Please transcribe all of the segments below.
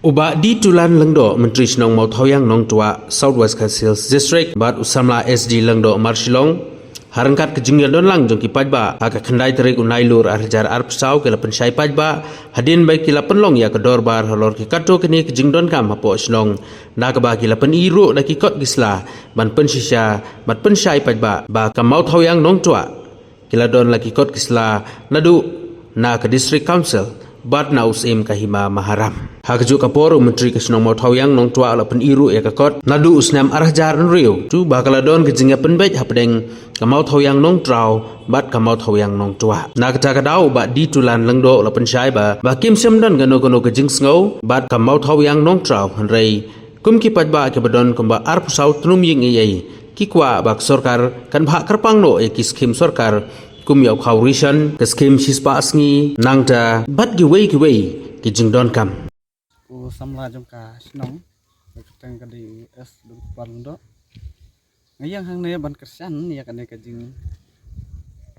Uba di Tulan Lengdo Menteri Senong Mau Tawyang Nong Tua Southwest Councils District Bat Usamla SD Lengdo Marshilong harangkat kejengel don lang jong ki pajba haka kendai terik unai lur arjar arpsau ke lapen syai pajba hadin baik ki lapen long ya ke dorbar halor ki kato kini kejeng don kam hapo senong na ke ba ki lapen iru da ki kot gisla ban pen shisha bat pen syai pajba ba ka Mau Tawyang Nong Tua kila don laki kot gisla nadu na ke district council bat na usim kahima maharam hakju kapor menteri kesenong Mau Tawyang Nong Tua lapen iru ya kakot nadu usnam arjar nriu tu bakala don kejengya penbej hapdeng ka Mau Tawyang Nong Trau bat ka Mau Tawyang Nong Tua na kata kadau bat di Tulan Lengdo lapen syai ba kim sem don gano kejeng sngau bat ka Mau Tawyang Nong Trau hanrei kum ki pajba ke badon kumba arpusau tunum ying ei ki kwa bak sorkar kan bha kerpang no e ki skim sorkar kum yau khau rishan ke skim shispa asngi nangta bat gi wei ki jingdon kam u samla jongka snong teng kadi es du palndo ngayang hang ne ban kersan ya kan ka jing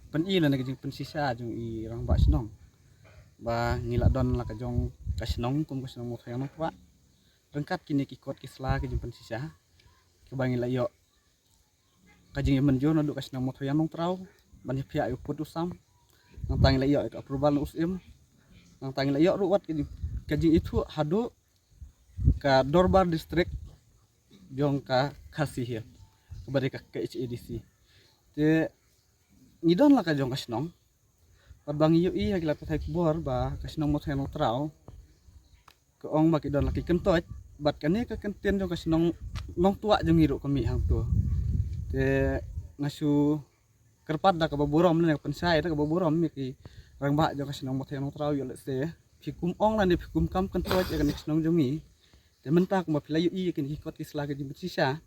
pen i la ne jing pen sisa jong i rang ba snong ba ngila don la ka jong ka snong kum ka snong Mau Tawyang Nong Tua rengkat kini ki kot kisla ka jing pen sisa ke ba ngila yo ka jing menjo na du ka snong Mau Tawyang Nong Trau ban pia yu put usam nang tang la yo ka approval usim nang tang la yo ruwat ka jing itu hadu ka Dorbar district jong ka kasih ya kepada ka HADC te ngidon la ka jong ka snong bang yu i hagla pathai bor ba ka snong Mau Tawyang Nong Trau ko ong ba ki don la ki kentot bat kane ka kenten jong ka snong Nong Tua jong iru kami hang tu te ngasu kerpat da ka baburom ne pensai da ka baburom mi ki rang ba jong ka snong Mau Tawyang Nong Trau yo le se fikum ong la ne fikum kam kentot ya kan snong jongi te mentak ma pilayu i kin hikot kisla ke jim sisa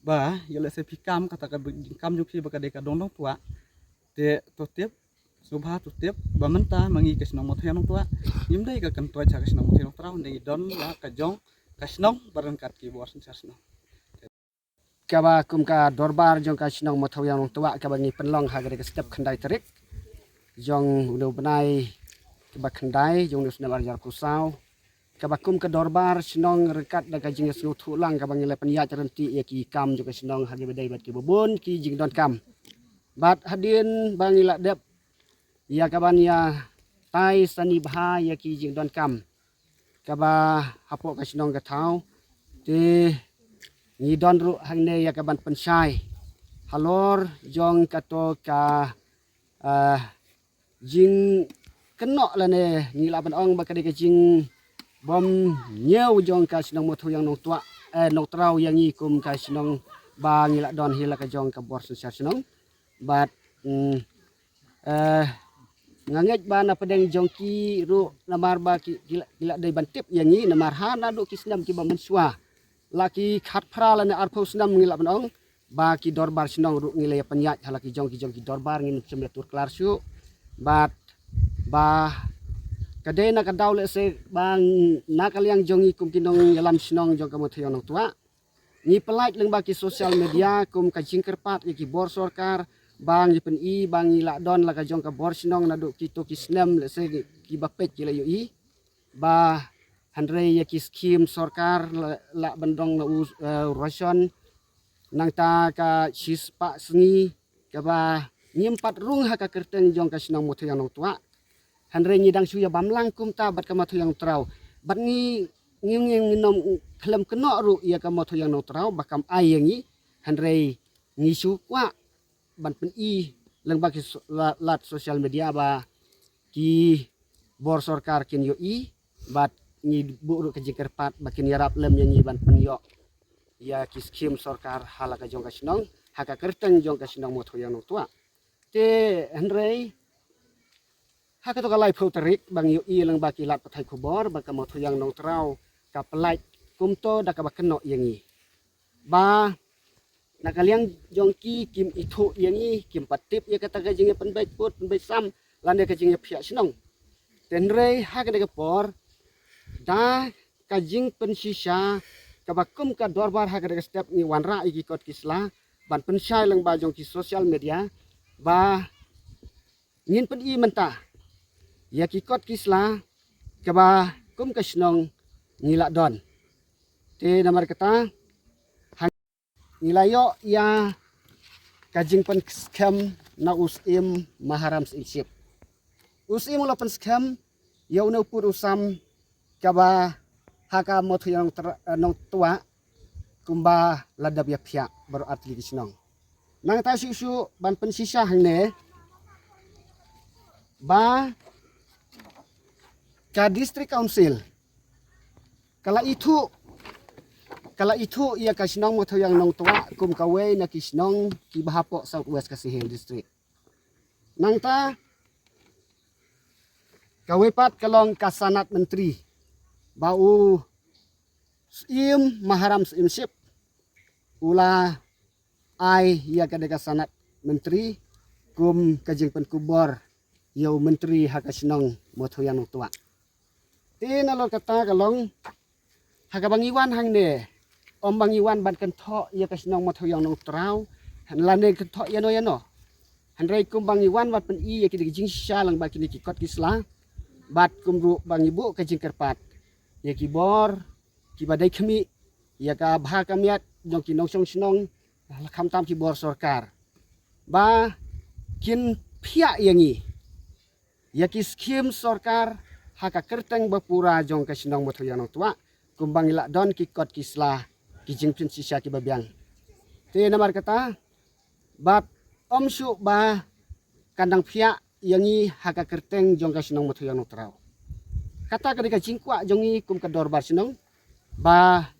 ba yo le se fikam kata ka kam juki ba ka de ka Nong Tua te totep subha totep ba menta mangi ke snong Mau Tawyang Nong Tua yim dai ka kentot cha ke snong Mau Tawyang Nong Trau ne don la ka jong ka snong barangkat ki bor sen snong kaba kum ka dorbar jong ka snong Mau Tawyang Nong Tua kaba ngi penlong ha ke step khandai terik jong udah benai kaba khandai jong usna barjar kusau kaba kum ka dorbar snong rekat da ka jing snu thulang kaba ngi lepen ya charenti ya ki kam jong ka snong ha ke bedai bat ki bobon ki jing don kam bat hadin bangi la dep ya kaban ya tai sani bha ya ki jing don kam kaba hapo ka snong ka thau te ni don ru hang ne ya kaban pensai halor jong kato ka jing kenok la ne ni la ban ong ba ka de ka jing bom nyeu jong ka snong Mau Tawyang Nong Tua Nong Trau yang i kum ka snong ba ni la don hila ka jong ka bor susar snong bat nganget ba na pedeng jong ki ru namar ba ki gila dai bantip yang i namar ha na du kisnam ki ba mensua laki khat phra la ne arpho snam ngila banong ba ki dorbar snong ru ngile penyat halaki jong ki dorbar ngin semle tur klar su bat ba kade na kadaw le se bang nakaliang jong i kum kinong yalam snong jong ka Mau Tawyang Nong Tua ni pelait leng ba ki sosial media kum ka jingkerpat ki bor sorkar bang i pen i bang i la don la ka jong ka bor snong na du ki to ki snem le se ki bapet ki la yu i ba handrei ya ki skim sorkar la bandong na rasion nang ta ka shispa sngi ka ba nyempat rung ha ka kerteng jong ka snong Mau Tawyang Nong Tua handrei ni dang suya bamlang kum ta bat ka Mau Tawyang Nong Trau bat ni nging nom klem kenok ru ya ka Mau Tawyang Nong Trau bakam ai yang ni handrei ni su kwa ban pen i leng ba ki lat sosial media ba ki bor sorkar kin yo i bat ni buru ke jingkerpat bakin yarap lem yang ban penyo ya ki skim sorkar halaka jong ka snong haka kerteng jong ka snong Mau Tawyang Nong Tua te henrei haka to kalai phau terik bang yu i leng baki lat pathai khubor ba ka Mau Tawyang Nong Trau ka pelait kumto da ka bakeno yang i ba nakaliang jong ki kim itu yang i kim patip ya kata ka jing pen baik put pen baik sam lande ka jing pia snong tenrei haka de ka por da kajing pensisa kabakum ka dorbar ha ka step ni wanra iki kot kisla ban pensai leng ba jong ki sosial media ba ngin pen i menta ya ki kot kisla kaba kum ka snong ngilak don. Te namar kata nilayo ya kajing pen scam na usim maharam sip. Usim la pen scam ya una pur usam kaba haka motu yang nong tua kumba ladab ya pihak baru atli kisnong. Nang ta susu ban pen sisa hangne ba ka district council kala itu ia kasnong moto yang nong tua kum kawe na kisnong ki bahapo South West Kasihil district. Nang ta kawe pat kalong kasanat menteri bau im maharam imsip ula ai ia kadeka sanat menteri kum kajing penkubor yau menteri hakasnong moto yang nong tua. Tin alor kata kalong haka bangiwan hang ne om bangiwan ban kentho ia kasnong moto yang nong trau han lane kentho ya no han rei kum bangiwan wat pen i ya kidi jing sha lang ba kini kikot kisla bat kum ru bangibu ka jing kerpat ya kibor kibadai kemi ya ka bha kamiat jong ki nong song snong kham tam kibor sarkar ba kin phia yangi ya ki skim sarkar haka kerteng bapura jong kasnong moto yang nong tua kumbang ilak don kikot kislah kijing pin sisa ki babiang te namar kata bat om su ba kandang pia yangi haka kerteng jong kasnong moto yang trau kata kadika jingkwa jongi kum kador bar sinong ba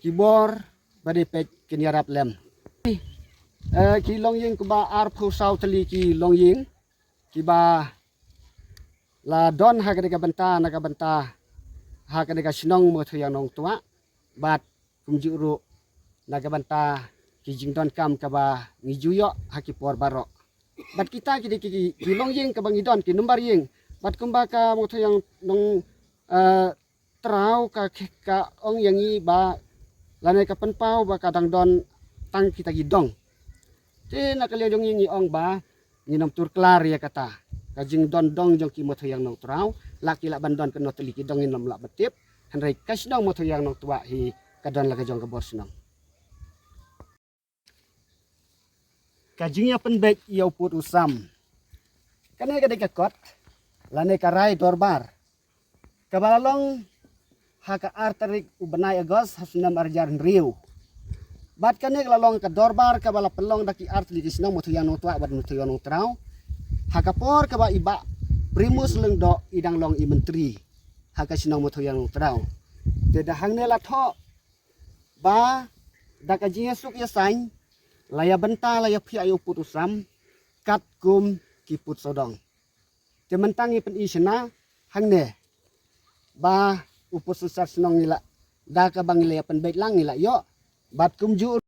kibor bade pek kiniarap lem ki long ying kuba ar phu sau tali ki long ying kiba la don hakadika banta nakabanta hakadika sinong moto yang nong tua bat kumjuru nakabanta kijing don kam kaba ngijuyo hakipor barok bat kita ki long ying kabang idon ki numbar ying bat kumbaka moto yang nong trau ka ong yangi ba lanai ka penpau ba kadang don tang kita gidong te nakaliadong ying ong ba nginom tur klar ya kata kajing don dong jong ki moto yang nong trau laki la bandon keno teliki dong nginom la betip hanrai kasnong moto yang nong tua hi kadon la kajong kabor senong kajing ya penbek iau put usam kanai kadai kakot lane karai dorbar kabalalong haka arterik ubenai agos hasunam arjar riu bat kane lalong ka dorbar kabala pelong daki art li kisnong moto yang nong tua bat moto yang nong trau haka por kaba iba primus lengdo idang long i menteri haka sinong moto yang nong trau te dahang ne la tho ba daka jinga suk ya sain laya benta laya phi ayo putusam kat kum kiput sodong te mentangi pen isena hang ne ba upus susar senong nila da ka bang laya pen baik lang nila yo bat kum ju